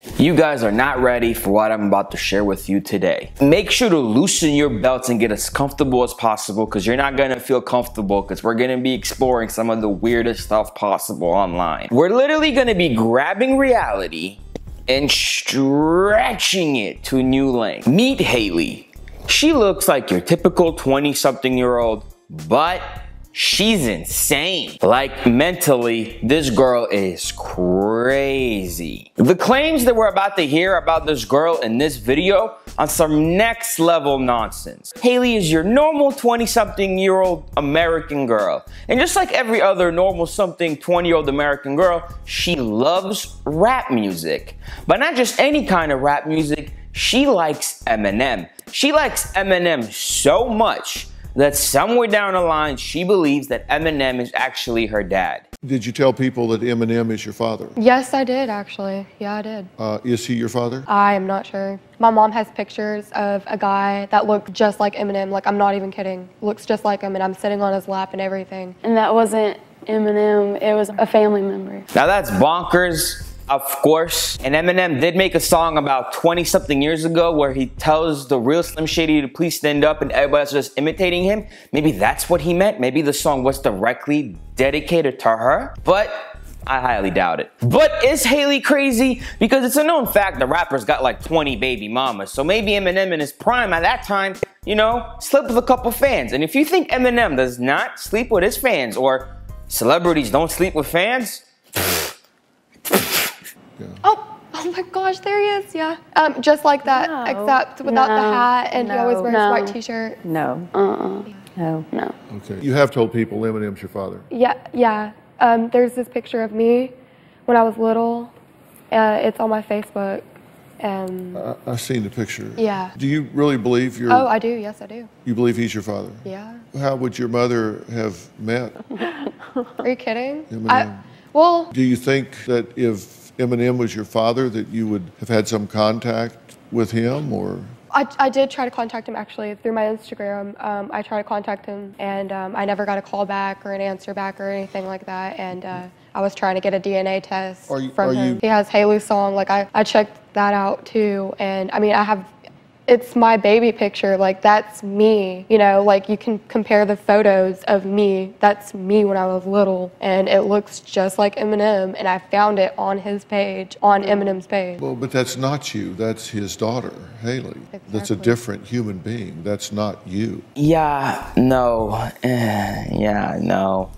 You guys are not ready for what I'm about to share with you today. Make sure to loosen your belts and get as comfortable as possible, because you're not gonna feel comfortable, because we're gonna be exploring some of the weirdest stuff possible online. We're literally gonna be grabbing reality and stretching it to a new length. Meet Haley. She looks like your typical 20-something-year-old, but she's insane. Like, mentally, this girl is crazy. The claims that we're about to hear about this girl in this video are some next level nonsense. Haley is your normal 20-something-year-old American girl. And just like every other normal something 20-year-old American girl, she loves rap music. But not just any kind of rap music, she likes Eminem. She likes Eminem so much that somewhere down the line, she believes that Eminem is actually her dad. Did you tell people that Eminem is your father? Yes, I did, actually. Yeah, I did. Is he your father? I am not sure. My mom has pictures of a guy that looked just like Eminem. Like, I'm not even kidding. Looks just like him, and I'm sitting on his lap and everything. And that wasn't Eminem, it was a family member. Now that's bonkers. Of course. And Eminem did make a song about 20-something years ago where he tells the real Slim Shady to please stand up and everybody else is just imitating him. Maybe that's what he meant. Maybe the song was directly dedicated to her, but I highly doubt it. But is Haley crazy? Because it's a known fact the rapper's got like 20 baby mamas. So maybe Eminem in his prime at that time, you know, slept with a couple fans. And if you think Eminem does not sleep with his fans, or celebrities don't sleep with fans, Yeah. Oh my gosh, there he is, yeah. Just like that, No. except without the hat, and he always wears No. a white t-shirt. No. No. Okay. You have told people Eminem's your father. Yeah. There's this picture of me when I was little. It's on my Facebook. I've seen the picture. Yeah. Do you really believe you're... Oh, I do, yes I do. You believe he's your father? Yeah. How would your mother have met Are you kidding? Eminem? Well, Do you think that if Eminem was your father, that you would have had some contact with him, or? I did try to contact him actually through my Instagram. I tried to contact him, and I never got a call back or an answer back or anything like that. And I was trying to get a DNA test from him. He has Haley's song. Like, I checked that out too. And I mean, it's my baby picture. Like, that's me, you know, like you can compare the photos of me. That's me when I was little, and it looks just like Eminem, and I found it on his page, on Eminem's page. Well, but that's not you. That's his daughter, Haley. That's a different human being. That's not you. yeah, no.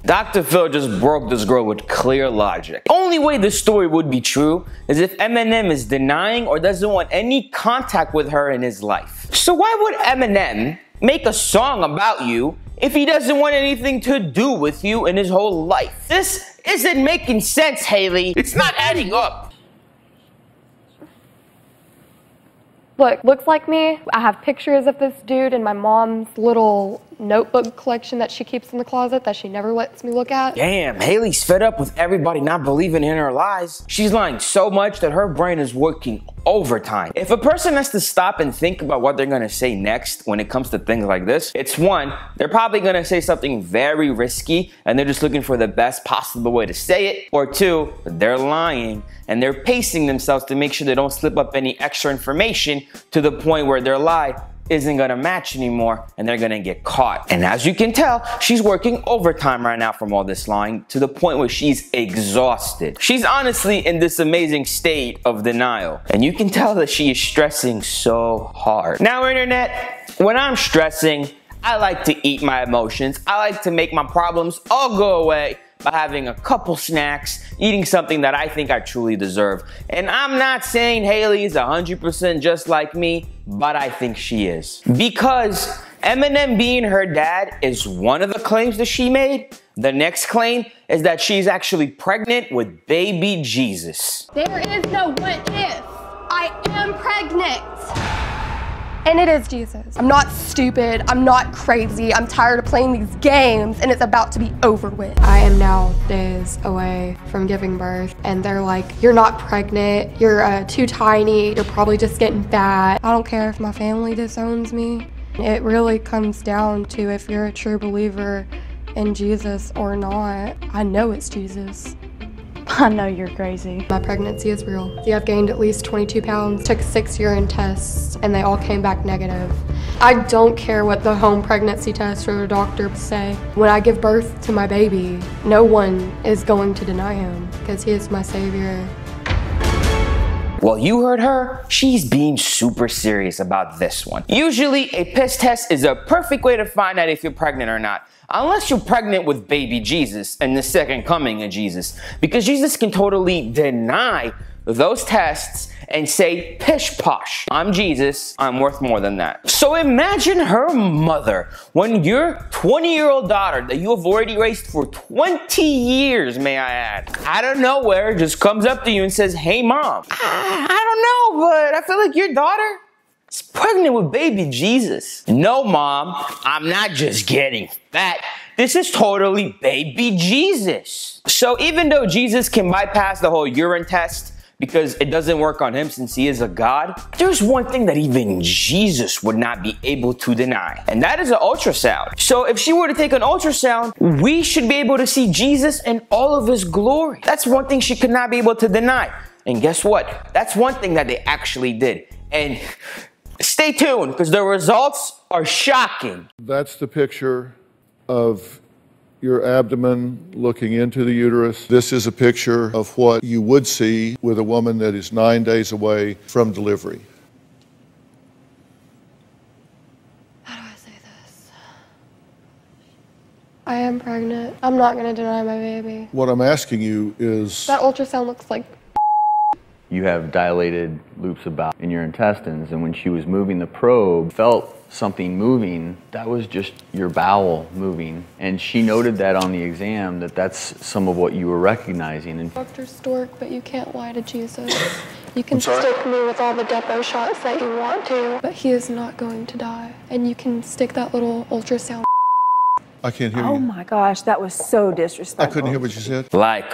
Dr. Phil just broke this girl with clear logic. Only way this story would be true is if Eminem is denying or doesn't want any contact with her in his life. So why would Eminem make a song about you if he doesn't want anything to do with you in his whole life? This isn't making sense, Haley. It's not adding up. Look, looks like me. I have pictures of this dude in my mom's little notebook collection that she keeps in the closet that she never lets me look at. Damn, Haley's fed up with everybody not believing in her lies. She's lying so much that her brain is working overtime. If a person has to stop and think about what they're gonna say next when it comes to things like this, it's one, they're probably gonna say something very risky and they're just looking for the best possible way to say it, or two, they're lying and they're pacing themselves to make sure they don't slip up any extra information to the point where their lie isn't gonna match anymore and they're gonna get caught. And as you can tell, she's working overtime right now from all this lying to the point where she's exhausted. She's honestly in this amazing state of denial. And you can tell that she is stressing so hard. Now, internet, when I'm stressing, I like to eat my emotions. I like to make my problems all go away by having a couple snacks, eating something that I think I truly deserve. And I'm not saying Haley is 100% just like me, but I think she is. Because Eminem being her dad is one of the claims that she made. The next claim is that she's actually pregnant with baby Jesus. There is no what if. I am pregnant. And it is Jesus. I'm not stupid, I'm not crazy, I'm tired of playing these games, and it's about to be over with. I am now days away from giving birth, and they're like, you're not pregnant, you're too tiny, you're probably just getting fat. I don't care if my family disowns me. It really comes down to if you're a true believer in Jesus or not. I know it's Jesus. I know you're crazy. My pregnancy is real. See, I've gained at least 22 pounds, took 6 urine tests, and they all came back negative. I don't care what the home pregnancy test or the doctor say. When I give birth to my baby, no one is going to deny him because he is my savior. Well, you heard her. She's being super serious about this one. Usually, a piss test is a perfect way to find out if you're pregnant or not. Unless you're pregnant with baby Jesus and the second coming of Jesus. Because Jesus can totally deny those tests and say, pish posh, I'm Jesus, I'm worth more than that. So imagine her mother, when your 20-year-old daughter that you have already raised for 20 years, may I add, out of nowhere just comes up to you and says, hey mom, I don't know, but I feel like your daughter is pregnant with baby Jesus. No mom, I'm not just getting fat. This is totally baby Jesus. So even though Jesus can bypass the whole urine test, because it doesn't work on him since he is a God, there's one thing that even Jesus would not be able to deny, and that is an ultrasound. So if she were to take an ultrasound, we should be able to see Jesus in all of his glory. That's one thing she could not be able to deny. And guess what? That's one thing that they actually did. And stay tuned, because the results are shocking. That's the picture of your abdomen looking into the uterus. This is a picture of what you would see with a woman that is 9 days away from delivery. How do I say this? I am pregnant. I'm not gonna deny my baby. What I'm asking you is... That ultrasound looks like... You have dilated loops about in your intestines, and when she was moving the probe, felt something moving, that was just your bowel moving. And she noted that on the exam, that's some of what you were recognizing. And Dr. Stork, but you can't lie to Jesus. You can stick me with all the depot shots that you want to, but he is not going to die. And you can stick that little ultrasound. I can't hear you. Oh my gosh, that was so disrespectful. I couldn't hear what you said. Like,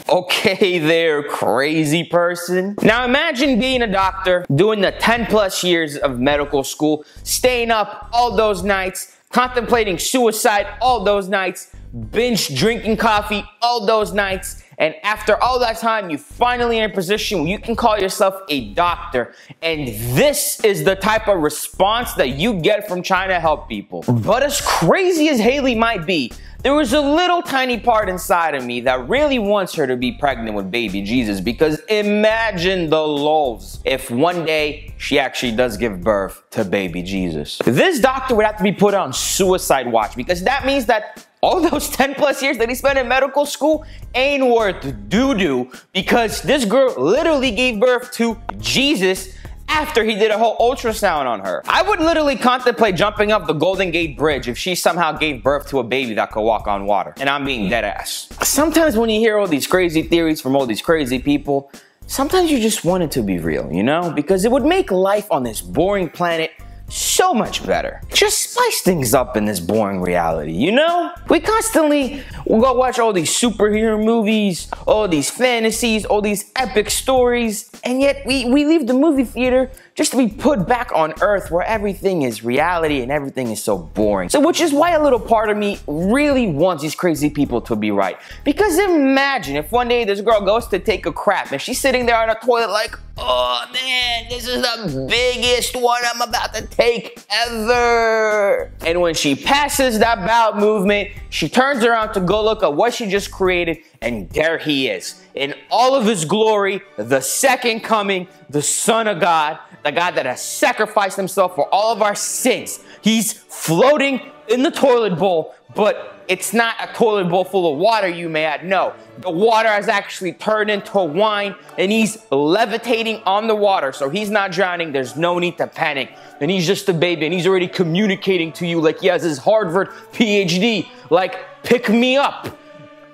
okay there, crazy person. Now imagine being a doctor, doing the 10+ years of medical school, staying up all those nights, contemplating suicide all those nights, binge drinking coffee all those nights, and after all that time, you finally in a position where you can call yourself a doctor, and this is the type of response that you get from trying to help people. But as crazy as Haley might be, there was a little tiny part inside of me that really wants her to be pregnant with baby Jesus, because imagine the lulz if one day she actually does give birth to baby Jesus. This doctor would have to be put on suicide watch, because that means that all those 10+ years that he spent in medical school ain't worth doo-doo, because this girl literally gave birth to Jesus after he did a whole ultrasound on her. I would literally contemplate jumping up the Golden Gate Bridge if she somehow gave birth to a baby that could walk on water. And I'm being dead ass. Sometimes when you hear all these crazy theories from all these crazy people, sometimes you just want it to be real, you know? Because it would make life on this boring planet so much better. Just spice things up in this boring reality, you know? We constantly will go watch all these superhero movies, all these fantasies, all these epic stories, and yet we leave the movie theater just to be put back on Earth where everything is reality and everything is so boring. So which is why a little part of me really wants these crazy people to be right. Because imagine if one day this girl goes to take a crap and she's sitting there on a toilet like, oh man, this is the biggest one I'm about to take ever. And when she passes that bowel movement, she turns around to go look at what she just created, and there he is, in all of his glory, the second coming, the Son of God, the God that has sacrificed himself for all of our sins. He's floating in the toilet bowl, but it's not a toilet bowl full of water, you may add. No, the water has actually turned into wine, and he's levitating on the water, so he's not drowning. There's no need to panic. And he's just a baby, and he's already communicating to you like he has his Harvard PhD. Like, pick me up,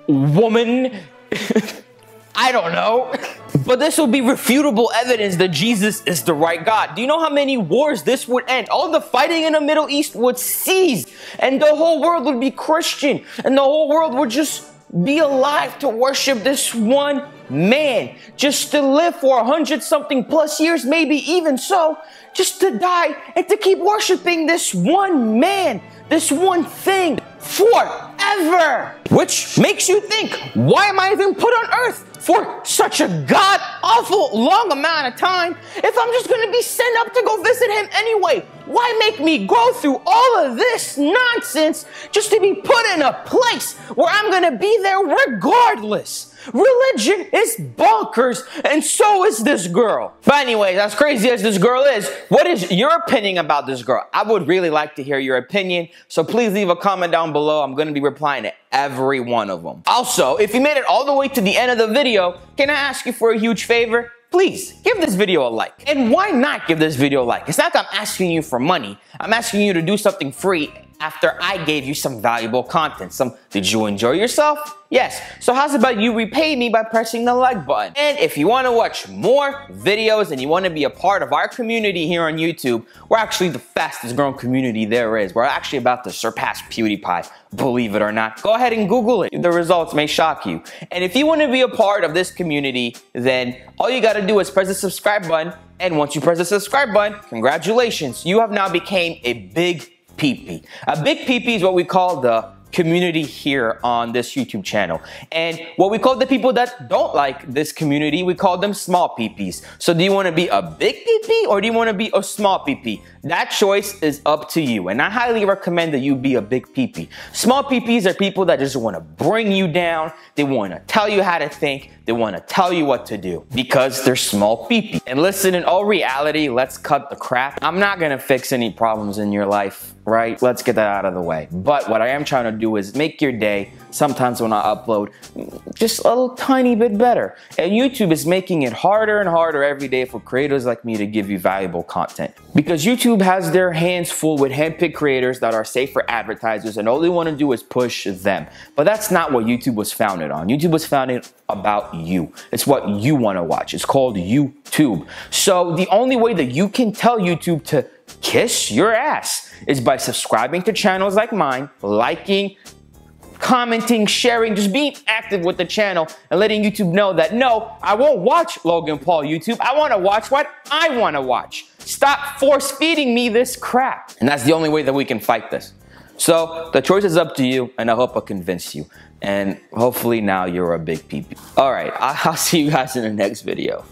woman. I don't know. But this will be refutable evidence that Jesus is the right God. Do you know how many wars this would end? All the fighting in the Middle East would cease, and the whole world would be Christian, and the whole world would just be alive to worship this one man, just to live for 100-something plus years, maybe even so, just to die and to keep worshiping this one man, this one thing forever. Which makes you think, why am I even put on earth? for such a god-awful long amount of time if I'm just gonna be sent up to go visit him anyway? Why make me go through all of this nonsense just to be put in a place where I'm gonna be there regardless? Religion is bonkers, and so is this girl. But anyways, as crazy as this girl is, what is your opinion about this girl? I would really like to hear your opinion, so please leave a comment down below. I'm gonna be replying to every one of them. Also, if you made it all the way to the end of the video, can I ask you for a huge favor? Please give this video a like. And why not give this video a like? It's not that I'm asking you for money. I'm asking you to do something free after I gave you some valuable content. Did you enjoy yourself? Yes. So how's about you repay me by pressing the like button? And if you want to watch more videos and you want to be a part of our community here on YouTube, we're actually the fastest growing community there is. We're actually about to surpass PewDiePie, believe it or not. Go ahead and Google it. The results may shock you. And if you want to be a part of this community, then all you got to do is press the subscribe button. And once you press the subscribe button, congratulations. You have now become a big PP. A big PP is what we call the community here on this YouTube channel. And what we call the people that don't like this community, we call them small PPs. So do you want to be a big PP or do you want to be a small PP? That choice is up to you. And I highly recommend that you be a big PP. Small PPs are people that just want to bring you down. They want to tell you how to think. They want to tell you what to do because they're small PP. And listen, in all reality, let's cut the crap. I'm not going to fix any problems in your life, right? Let's get that out of the way. But what I am trying to do is make your day, sometimes when I upload, just a little tiny bit better. And YouTube is making it harder and harder every day for creators like me to give you valuable content. Because YouTube has their hands full with handpicked creators that are safe for advertisers and all they want to do is push them. But that's not what YouTube was founded on. YouTube was founded about you. It's what you want to watch. It's called YouTube. So the only way that you can tell YouTube to kiss your ass is by subscribing to channels like mine, liking, commenting, sharing, just being active with the channel and letting YouTube know that no, I won't watch Logan Paul YouTube. I want to watch what I want to watch. Stop force feeding me this crap. And that's the only way that we can fight this. So the choice is up to you, and I hope I convinced you. And hopefully now you're a big PP. All right, I'll see you guys in the next video.